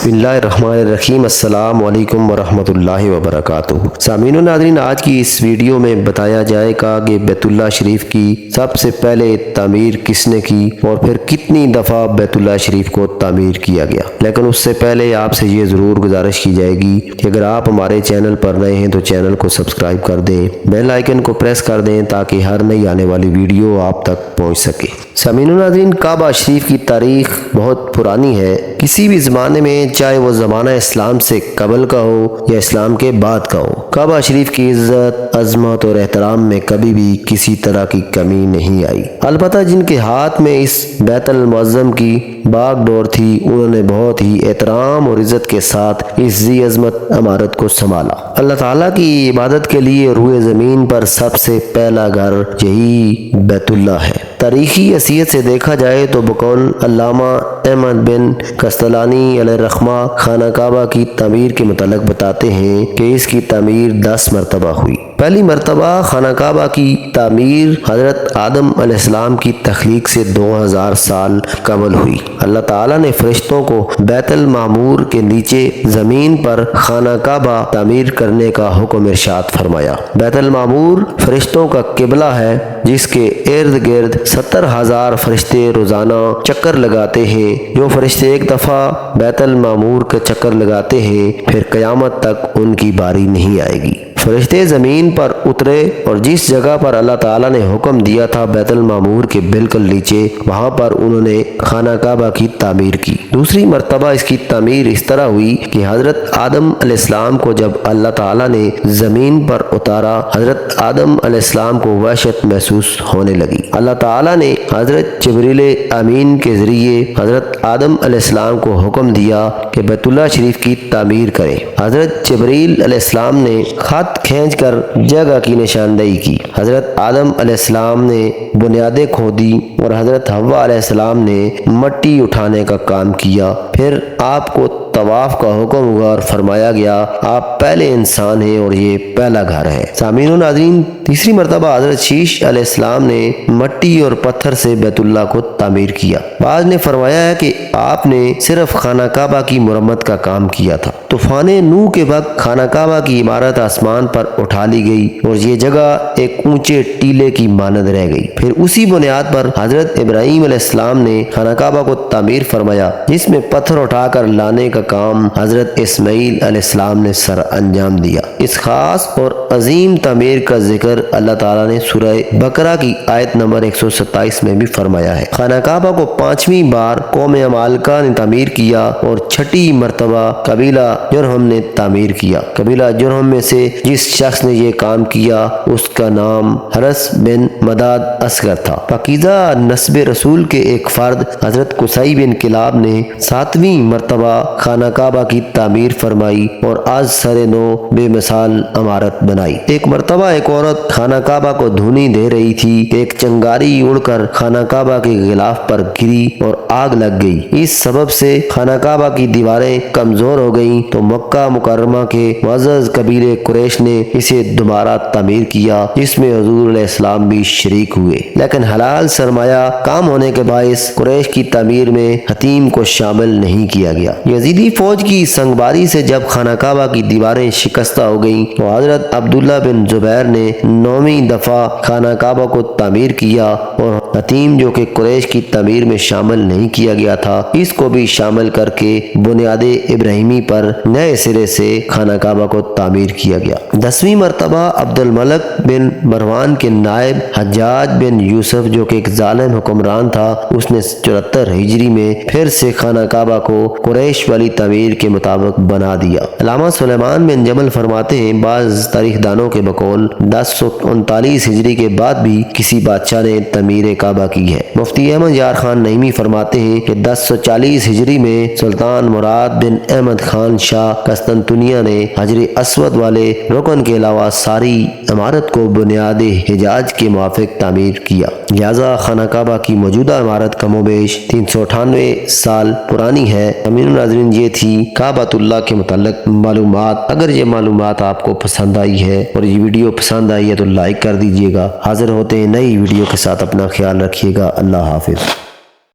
بسم اللہ الرحمن الرحیم۔ السلام علیکم ورحمۃ اللہ وبرکاتہ۔ سامعین و ناظرین، آج کی اس ویڈیو میں بتایا جائے گا کہ بیت اللہ شریف کی سب سے پہلے تعمیر کس نے کی اور پھر کتنی دفعہ بیت اللہ شریف کو تعمیر کیا گیا۔ لیکن اس سے پہلے آپ سے یہ ضرور گزارش کی جائے گی کہ اگر آپ ہمارے چینل پر نئے ہیں تو چینل کو سبسکرائب کر دیں، بیل آئیکن کو پریس کر دیں تاکہ ہر نئی آنے والی ویڈیو آپ تک پہنچ سکے۔ سامعین و ناظرین، کعبہ شریف کی تاریخ بہت پرانی ہے۔ کسی بھی زمانے میں، چاہے وہ زمانہ اسلام سے قبل کا ہو یا اسلام کے بعد کا ہو، کعبہ شریف کی عزت، عظمت اور احترام میں کبھی بھی کسی طرح کی کمی نہیں آئی۔ البتہ جن کے ہاتھ میں اس بیت المعظم کی باغ ڈور تھی، انہوں نے بہت ہی احترام اور عزت کے ساتھ اس ذی عظمت عمارت کو سنبھالا۔ اللہ تعالیٰ کی عبادت کے لیے روئے زمین پر سب سے پہلا گھر یہی بیت اللہ ہے۔ تاریخی حیثیت سے دیکھا جائے تو بقول علامہ احمد بن قسطلانی علیہ الرحمہ خانہ کعبہ کی تعمیر کے متعلق بتاتے ہیں کہ اس کی تعمیر 10 مرتبہ ہوئی۔ پہلی مرتبہ خانہ کعبہ کی تعمیر حضرت آدم علیہ السلام کی تخلیق سے 2000 سال قبل ہوئی۔ اللہ تعالیٰ نے فرشتوں کو بیت المعمور کے نیچے زمین پر خانہ کعبہ تعمیر کرنے کا حکم ارشاد فرمایا۔ بیت المعمور فرشتوں کا قبلہ ہے جس کے ارد گرد 70,000 فرشتے روزانہ چکر لگاتے ہیں۔ جو فرشتے ایک دفعہ بیت المعمور کا چکر لگاتے ہیں پھر قیامت تک ان کی باری نہیں آئے گی۔ فرشتے زمین پر اترے اور جس جگہ پر اللہ تعالیٰ نے حکم دیا تھا بیت المعمور کے بالکل نیچے، وہاں پر انہوں نے خانہ کعبہ کی تعمیر کی۔ دوسری مرتبہ اس کی تعمیر اس طرح ہوئی کہ حضرت آدم علیہ السلام کو جب اللہ تعالیٰ نے زمین پر اتارا، حضرت آدم علیہ السلام کو وحشت محسوس ہونے لگی۔ اللہ تعالیٰ نے حضرت جبریل امین کے ذریعے حضرت آدم علیہ السلام کو حکم دیا کہ بیت اللہ شریف کی تعمیر کریں۔ حضرت جبریل علیہ السلام نے خط کھینچ کر جگہ کی نشاندہی کی۔ حضرت آدم علیہ السلام نے بنیادیں کھودی اور حضرت حوا علیہ السلام نے مٹی اٹھانے کا کام کیا۔ پھر آپ کو طواف کا حکم ہوا اور فرمایا گیا آپ پہلے انسان ہیں اور یہ پہلا گھر ہے۔ سامعین و ناظرین، تیسری مرتبہ حضرت شیش علیہ السلام نے مٹی اور پتھر سے بیت اللہ کو تعمیر کیا۔ بعض نے فرمایا ہے کہ آپ نے صرف خانہ کعبہ کی مرمت کا کام کیا تھا۔ طوفان نوح کے وقت خانہ کعبہ کی عمارت آسمان پر اٹھا لی گئی اور یہ جگہ ایک اونچے ٹیلے کی مانند رہ گئی۔ پھر اسی بنیاد پر حضرت ابراہیم علیہ السلام نے خانہ کعبہ کو تعمیر فرمایا، جس میں پتھر اٹھا کر لانے کا کام حضرت اسماعیل علیہ السلام نے سر انجام دیا۔ اس خاص اور عظیم تعمیر کا ذکر اللہ تعالیٰ نے سورہ بقرہ کی آیت نمبر 127 میں بھی فرمایا ہے۔ خانہ کعبہ کو 5ویں بار قوم عمالقہ نے تعمیر کیا اور 6ٹی مرتبہ قبیلہ جرہم نے تعمیر کیا۔ قبیلہ جرہم میں سے جس شخص نے یہ کام کیا اس کا نام حرس بن مداد اصغر تھا۔ پاکیزہ نسب رسول کے ایک فرد حضرت قصی بن کلاب نے 7ویں مرتبہ خانہ کعبہ کی تعمیر فرمائی اور آج سر نو بے مثال عمارت بنائی۔ ایک مرتبہ ایک عورت خانہ کعبہ کو دھونی دے رہی تھی کہ ایک چنگاری اڑ کر خانہ کعبہ کے غلاف پر گری اور آگ لگ گئی۔ اس سبب سے خانہ کعبہ کی دیواریں کمزور ہو گئیں تو مکہ مکرمہ کے معزز قبیلے قریش نے اسے دوبارہ تعمیر کیا، جس میں حضور علیہ السلام بھی شریک ہوئے۔ لیکن حلال سرمایہ کام ہونے کے باعث قریش کی تعمیر میں حتیم کو شامل نہیں کیا گیا۔ یزیدی فوج کی سنگباری سے جب خانہ کعبہ کی دیواریں شکستہ ہو گئیں تو حضرت عبداللہ بن زبیر نے 9ویں دفعہ خانہ کعبہ کو تعمیر کیا اور حتیم جو کہ قریش کی تعمیر میں شامل نہیں کیا گیا تھا، اس کو بھی شامل کر کے بنیاد ابراہیمی پر نئے سرے سے خانہ کعبہ کو تعمیر کیا گیا۔ 10ویں مرتبہ عبد الملک بن مروان کے نائب حجاج بن یوسف جو کہ ایک ظالم حکمران تھا، اس نے 74 ہجری میں پھر سے خانہ کعبہ کو قریش والی تعمیر کے مطابق بنا دیا۔ علامہ سلیمان بن جبل فرماتے ہیں بعض تاریخ دانوں کے بقول 1039 ہجری کے بعد بھی کسی بادشاہ نے تعمیر کعبہ کی ہے۔ مفتی احمد یار خان نعیمی فرماتے ہیں کہ 1040 ہجری میں سلطان مراد بن احمد خان شاہ قسطنطنیہ نے حجر اسود والے رکن کے علاوہ ساری عمارت کو بنیاد حجاج کے موافق تعمیر کیا، لہذا خانہ کعبہ کی موجودہ عمارت کم و بیش 398 سال پرانی ہے۔ امین ناظرین، یہ تھی کعبۃ اللہ کے متعلق معلومات۔ اگر یہ معلومات آپ کو پسند آئی ہے اور یہ ویڈیو پسند آئی ہے تو لائک کر دیجیے گا۔ حاضر ہوتے ہیں نئی ویڈیو کے ساتھ، اپنا خیال رکھیے گا۔ اللہ حافظ۔